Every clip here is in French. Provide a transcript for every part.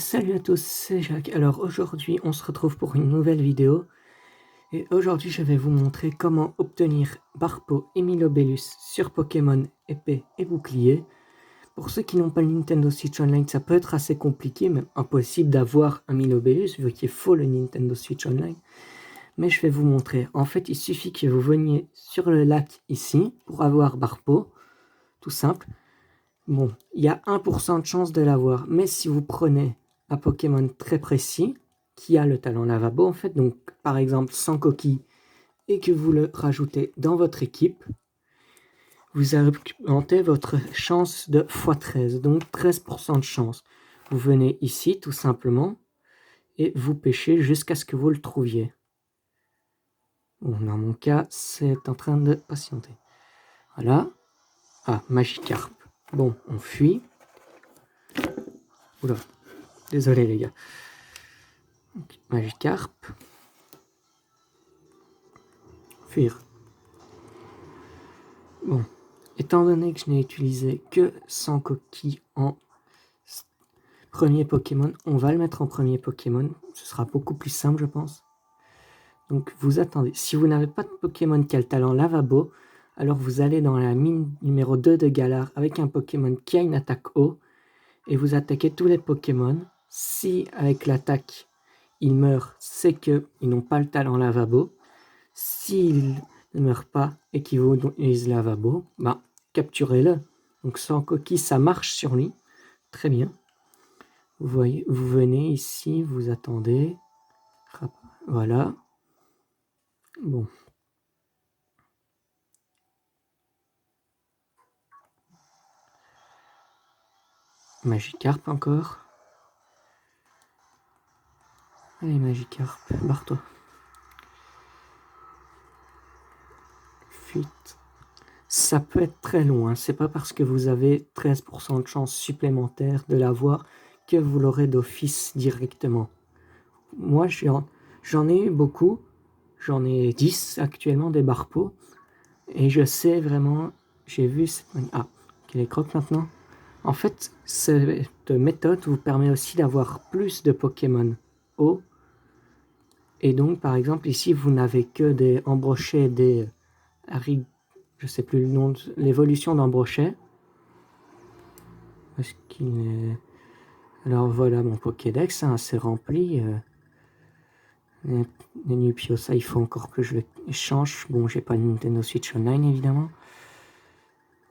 Salut à tous, c'est Jacques. Alors aujourd'hui, on se retrouve pour une nouvelle vidéo. Et aujourd'hui, je vais vous montrer comment obtenir Barpo et Milobellus sur Pokémon Épée et Bouclier. Pour ceux qui n'ont pas le Nintendo Switch Online, ça peut être assez compliqué, même impossible d'avoir un Milobellus, vu qu'il faut le Nintendo Switch Online. Mais je vais vous montrer. En fait, il suffit que vous veniez sur le lac ici pour avoir Barpo, tout simple. Bon, il y a 1% de chance de l'avoir, mais si vous prenez un Pokémon très précis, qui a le talent lavabo en fait, donc par exemple sans coquille, et que vous le rajoutez dans votre équipe, vous augmentez votre chance de x13, donc 13% de chance. Vous venez ici tout simplement, et vous pêchez jusqu'à ce que vous le trouviez. Bon, dans mon cas, c'est en train de patienter. Voilà. Ah, Magikarp. Bon, on fuit. Oula, désolé les gars. Donc, Magikarp. Fuir. Bon, étant donné que je n'ai utilisé que 100 coquilles en premier Pokémon, on va le mettre en premier Pokémon. Ce sera beaucoup plus simple, je pense. Donc, vous attendez. Si vous n'avez pas de Pokémon qui a le talent Lavabo, alors vous allez dans la mine numéro 2 de Galar avec un Pokémon qui a une attaque eau et vous attaquez tous les Pokémon. Si avec l'attaque, ils meurent, c'est qu'ils n'ont pas le talent Lavabo. S'ils ne meurent pas et qu'ils vous disent Lavabo, bah, capturez-le. Donc sans coquille, ça marche sur lui. Très bien. Vous voyez, vous venez ici, vous attendez. Voilà. Bon. Magikarp encore. Allez, Magikarp, barre-toi. Fuite. Ça peut être très long, hein. C'est pas parce que vous avez 13% de chance supplémentaire de l'avoir que vous l'aurez d'office directement. Moi, j'en ai eu beaucoup. J'en ai 10 actuellement des Barpo. Et je sais vraiment, j'ai vu... Ah, quel est croque maintenant. En fait, cette méthode vous permet aussi d'avoir plus de Pokémon eau. Et donc, par exemple, ici, vous n'avez que des Embrochet, des... je sais plus le nom, l'évolution d'Embrochet. Parce qu'il est... Alors voilà, mon Pokédex, hein, c'est rempli. Les Nupio, ça, il faut encore que je le change. Bon, j'ai pas de Nintendo Switch Online, évidemment.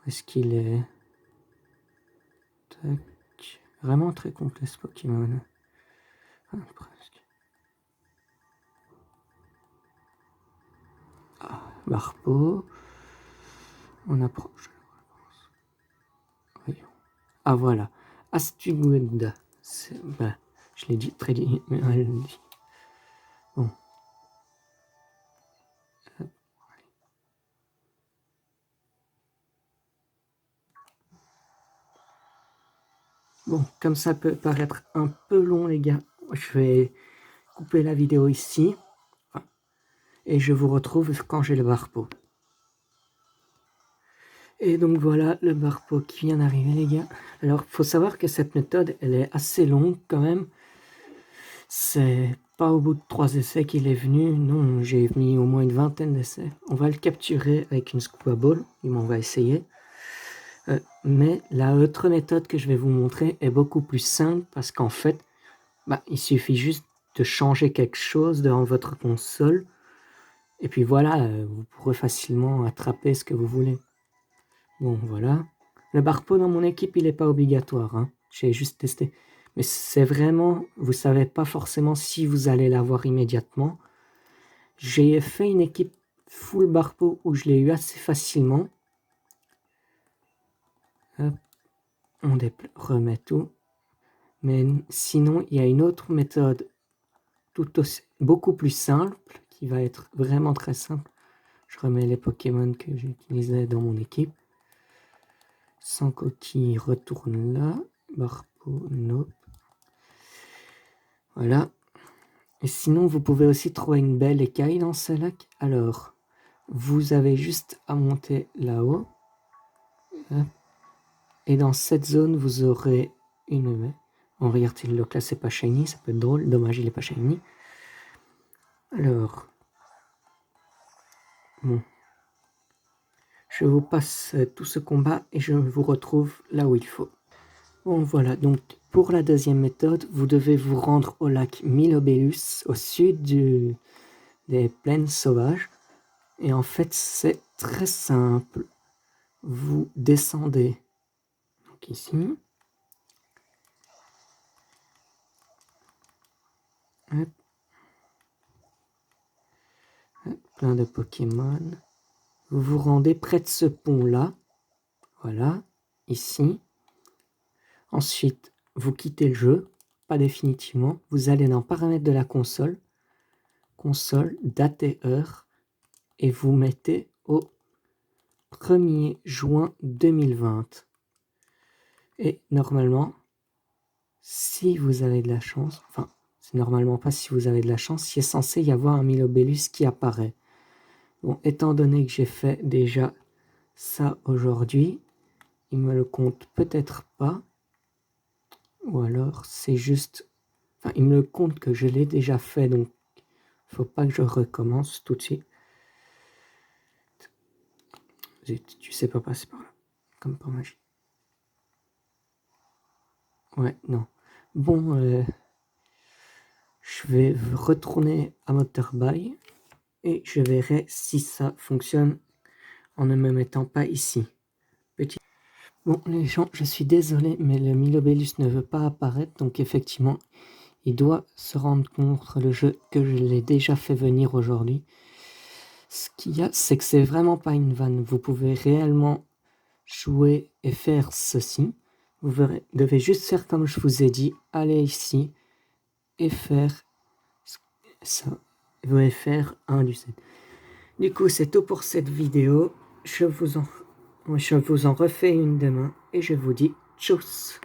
Où est-ce qu'il est? Tac. Vraiment très complet, ce Pokémon. Ah, presque. Ah, Barpo. On approche. Voyons. Ah, voilà. Astugunda. Bah, je l'ai dit très mal dit. Bon. Bon, comme ça peut paraître un peu long, les gars, je vais couper la vidéo ici. Et je vous retrouve quand j'ai le Barpo. Et donc voilà le Barpo qui vient d'arriver, les gars. Alors, il faut savoir que cette méthode, elle est assez longue quand même. C'est pas au bout de 3 essais qu'il est venu. Non, j'ai mis au moins une vingtaine d'essais. On va le capturer avec une Scuba Ball. On va essayer. Mais la autre méthode que je vais vous montrer est beaucoup plus simple parce qu'en fait, bah, il suffit juste de changer quelque chose dans votre console. Et puis voilà, vous pourrez facilement attraper ce que vous voulez. Bon, voilà. Le Barpo dans mon équipe, il n'est pas obligatoire. Hein. J'ai juste testé. Mais c'est vraiment, vous ne savez pas forcément si vous allez l'avoir immédiatement. J'ai fait une équipe full Barpo où je l'ai eu assez facilement. Hop. On remet tout. Mais sinon, il y a une autre méthode tout aussi, beaucoup plus simple, qui va être vraiment très simple. Je remets les Pokémon que j'utilisais dans mon équipe. Sans coquille, retourne là. Barpo, nope. Voilà. Et sinon, vous pouvez aussi trouver une belle écaille dans ce lac. Alors, vous avez juste à monter là-haut. Et dans cette zone, vous aurez une On regarde si le class c'est pas shiny, ça peut être drôle. Dommage, il est pas shiny. Alors, bon. Je vous passe tout ce combat et je vous retrouve là où il faut. Bon voilà, donc pour la deuxième méthode, vous devez vous rendre au lac Milobellus, au sud des plaines sauvages. Et en fait, c'est très simple. Vous descendez donc ici. Hop. Hop, plein de Pokémon. Vous vous rendez près de ce pont-là. Voilà, ici. Ensuite, vous quittez le jeu, pas définitivement. Vous allez dans paramètres de la console, date et heure, et vous mettez au 1er juin 2020. Et normalement, si vous avez de la chance, enfin, c'est normalement pas si vous avez de la chance, il est censé y avoir un Milobellus qui apparaît. Bon, étant donné que j'ai fait déjà ça aujourd'hui, il me le compte peut-être pas. Ou alors c'est juste... Enfin, il me le compte que je l'ai déjà fait, donc il faut pas que je recommence tout de suite. Zut, tu sais pas passer par là. Comme par magie. Ouais, non. Bon, je vais retourner à Motorball et je verrai si ça fonctionne en ne me mettant pas ici. Bon, les gens, je suis désolé, mais le Milobellus ne veut pas apparaître, donc effectivement, il doit se rendre compte le jeu que je l'ai déjà fait venir aujourd'hui. Ce qu'il y a, c'est que c'est vraiment pas une vanne. Vous pouvez réellement jouer et faire ceci. Vous devez juste faire comme je vous ai dit. Aller ici et faire ça. Vous devez faire un du 7. Du coup, c'est tout pour cette vidéo. Je vous en refais une demain et je vous dis tchuss.